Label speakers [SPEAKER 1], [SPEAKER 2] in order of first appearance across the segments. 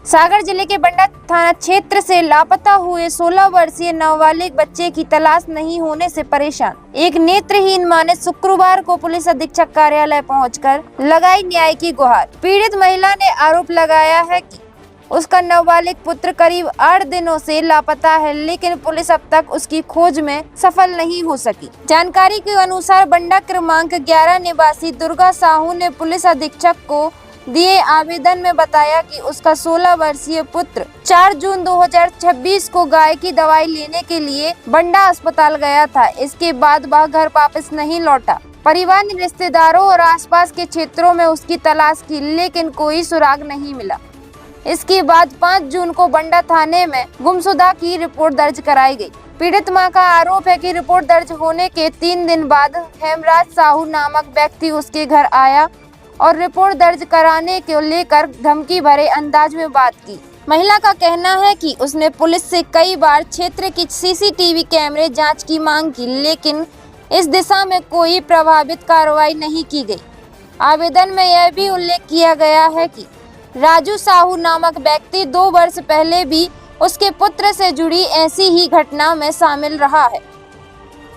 [SPEAKER 1] सागर जिले के बंडा थाना क्षेत्र से लापता हुए 16 वर्षीय नाबालिग बच्चे की तलाश नहीं होने से परेशान एक नेत्रहीन मां ने शुक्रवार को पुलिस अधीक्षक कार्यालय पहुंचकर लगाई न्याय की गुहार। पीड़ित महिला ने आरोप लगाया है कि उसका नाबालिग पुत्र करीब 8 दिनों से लापता है, लेकिन पुलिस अब तक उसकी खोज में सफल नहीं हो सकी। जानकारी के अनुसार बंडा क्रमांक 11 निवासी दुर्गा साहू ने पुलिस अधीक्षक को दिए आवेदन में बताया कि उसका 16 वर्षीय पुत्र 4 जून 2026 को गाय की दवाई लेने के लिए बंडा अस्पताल गया था। इसके बाद वह घर वापस नहीं लौटा। परिवार ने रिश्तेदारों और आसपास के क्षेत्रों में उसकी तलाश की, लेकिन कोई सुराग नहीं मिला। इसके बाद 5 जून को बंडा थाने में गुमशुदा की रिपोर्ट दर्ज कराई गई। पीड़ित मां का आरोप है कि रिपोर्ट दर्ज होने के 3 दिन बाद हेमराज साहू नामक व्यक्ति उसके घर आया और रिपोर्ट दर्ज कराने को लेकर धमकी भरे अंदाज में बात की। महिला का कहना है कि उसने पुलिस से कई बार क्षेत्र की सीसीटीवी कैमरे जांच की मांग की, लेकिन इस दिशा में कोई प्रभावित कार्रवाई नहीं की गई। आवेदन में यह भी उल्लेख किया गया है कि राजू साहू नामक व्यक्ति 2 वर्ष पहले भी उसके पुत्र से जुड़ी ऐसी ही घटना में शामिल रहा है।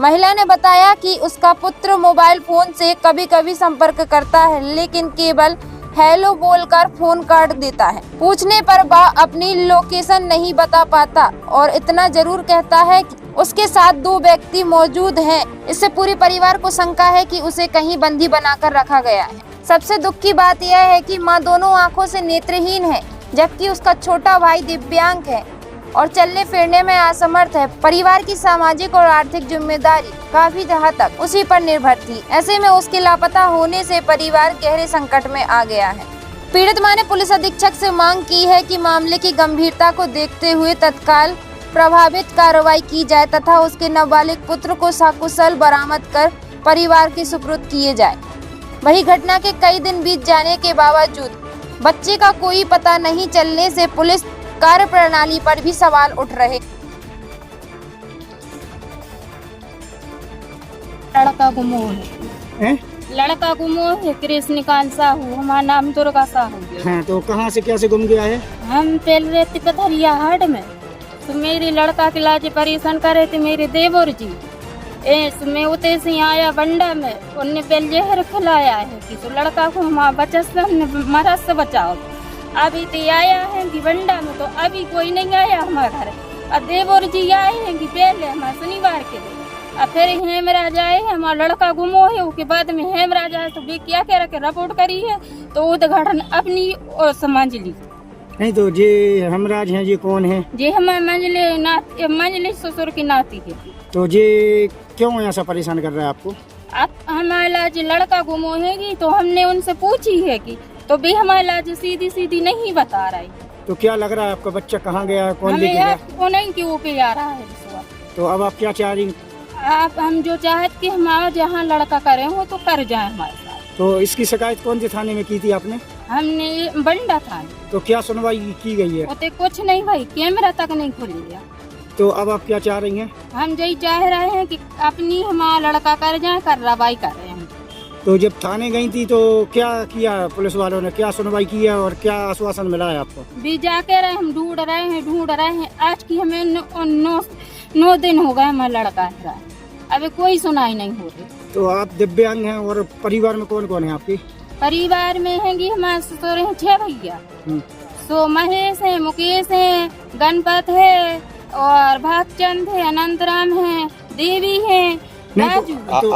[SPEAKER 1] महिला ने बताया कि उसका पुत्र मोबाइल फोन से कभी कभी संपर्क करता है, लेकिन केवल हेलो बोलकर फोन काट देता है। पूछने पर वह अपनी लोकेशन नहीं बता पाता और इतना जरूर कहता है कि उसके साथ 2 व्यक्ति मौजूद हैं। इससे पूरे परिवार को शंका है कि उसे कहीं बंदी बनाकर रखा गया है। सबसे दुख की बात यह है कि मां दोनों आंखों से नेत्रहीन है, जबकि उसका छोटा भाई दिव्यांग है और चलने फिरने में असमर्थ है। परिवार की सामाजिक और आर्थिक जिम्मेदारी काफी हद तक उसी पर निर्भर थी। ऐसे में उसके लापता होने से परिवार गहरे संकट में आ गया है। पीड़ित मां ने पुलिस अधीक्षक से मांग की है कि मामले की गंभीरता को देखते हुए तत्काल प्रभावित कार्रवाई की जाए तथा उसके नाबालिग पुत्र को सकुशल बरामद कर परिवार के सुपुर्द किए जाए। वही घटना के कई दिन बीत जाने के बावजूद बच्चे का कोई पता नहीं चलने से पुलिस कार्य प्रणाली पर भी सवाल उठ रहे।
[SPEAKER 2] लड़का गुम है, लड़का गुम है कृष्णकांत साहू, हमारा नाम दुर्गा साहू है।
[SPEAKER 3] तो कहाँ से कैसे गुम गया है? हम
[SPEAKER 2] पहले रहते पथरिया हाट में, तो मेरी लड़का के लाज परेशान करे थे मेरे देवर जी। मैं उते से आया बंडा में, उनने पहले जहर खिलाया है कि तो लड़का को हमारा बच्चा से हमने मरा से बचाओ। अभी तो आया है कि बंडा में, तो अभी कोई नहीं आया हमारे घर। अब देवर जी आए हैं कि पहले हमारे शनिवार के दिन, अब फिर हेमराज आए हैं, हमारा लड़का गुम हो है। उसके बाद में हेमराज आए तो वे क्या कह रखे रिपोर्ट करी है, तो उद्घाटन अपनी और समझ ली।
[SPEAKER 3] नहीं तो जे हेमराज हैं, ये कौन है?
[SPEAKER 2] जे हमारे मंजली ससुर की नाती है।
[SPEAKER 3] तो जे क्यों ऐसा परेशान कर रहा है आपको?
[SPEAKER 2] अब हमारा जो लड़का गुम होगी तो हमने उनसे पूछी है कि तो भी हमारा जो सीधी नहीं बता रहा है।
[SPEAKER 3] तो क्या लग रहा है आपका बच्चा कहाँ गया, कौन ले गया?
[SPEAKER 2] वो नहीं कि वो पे जा रहा है।
[SPEAKER 3] तो अब आप क्या चाह रही?
[SPEAKER 2] आप हम जो चाहत कि हमारा जहाँ लड़का करे हो तो कर जाए हमारे साथ।
[SPEAKER 3] तो इसकी शिकायत कौन से थाने में की थी आपने?
[SPEAKER 2] हमने बंडा थाने।
[SPEAKER 3] तो क्या सुनवाई की गई है?
[SPEAKER 2] उते कुछ नहीं भाई, कैमरा तक नहीं खोल लिया।
[SPEAKER 3] तो अब आप क्या चाह रही हैं?
[SPEAKER 2] हम यही चाह रहे हैं कि अपनी हमारा लड़का कर जाए, कार्रवाई कर रहे हैं।
[SPEAKER 3] तो जब थाने गई थी तो क्या किया पुलिस वालों ने, क्या सुनवाई की है और क्या आश्वासन मिला है आपको?
[SPEAKER 2] भी जाके रहे, हम ढूंढ रहे हैं। आज की हमें 9 दिन हो गए हमारा लड़का है, अभी कोई सुनाई नहीं हो रही।
[SPEAKER 3] तो आप दिव्यांग हैं और परिवार में कौन कौन है आपके?
[SPEAKER 2] परिवार में है हमारे ससुर हैं 6 भैया। सो महेश है, मुकेश है, गणपत है और भागचंद है, अनंतराम है, देवी है, राजू।
[SPEAKER 3] तो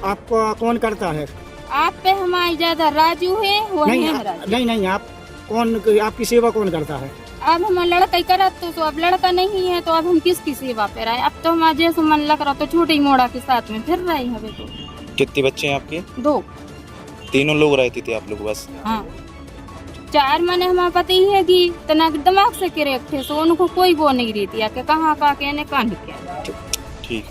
[SPEAKER 3] आपको कौन करता है?
[SPEAKER 2] आप पे हमारी ज्यादा राजू है, वो
[SPEAKER 3] नहीं, आप कौन, आपकी सेवा कौन करता है?
[SPEAKER 2] अब हमारा लड़का ही करा तो अब लड़का नहीं है तो अब हम किसकी सेवा पे रहे? अब तो हमारा जैसे मन लग रहा तो छोटी मोड़ा के साथ में फिर रहे हैं। तो
[SPEAKER 4] कितने बच्चे हैं आपके?
[SPEAKER 2] 2।
[SPEAKER 4] तीनों लोग रहते थे आप लोग बस?
[SPEAKER 2] हाँ, 4 मने हमारा पति है कि तना दिमाग से करेक्ट है, तो उनको कोई वो नहीं रहती है कि कहाँ का कहने कहाँ क्या।
[SPEAKER 4] ठीक।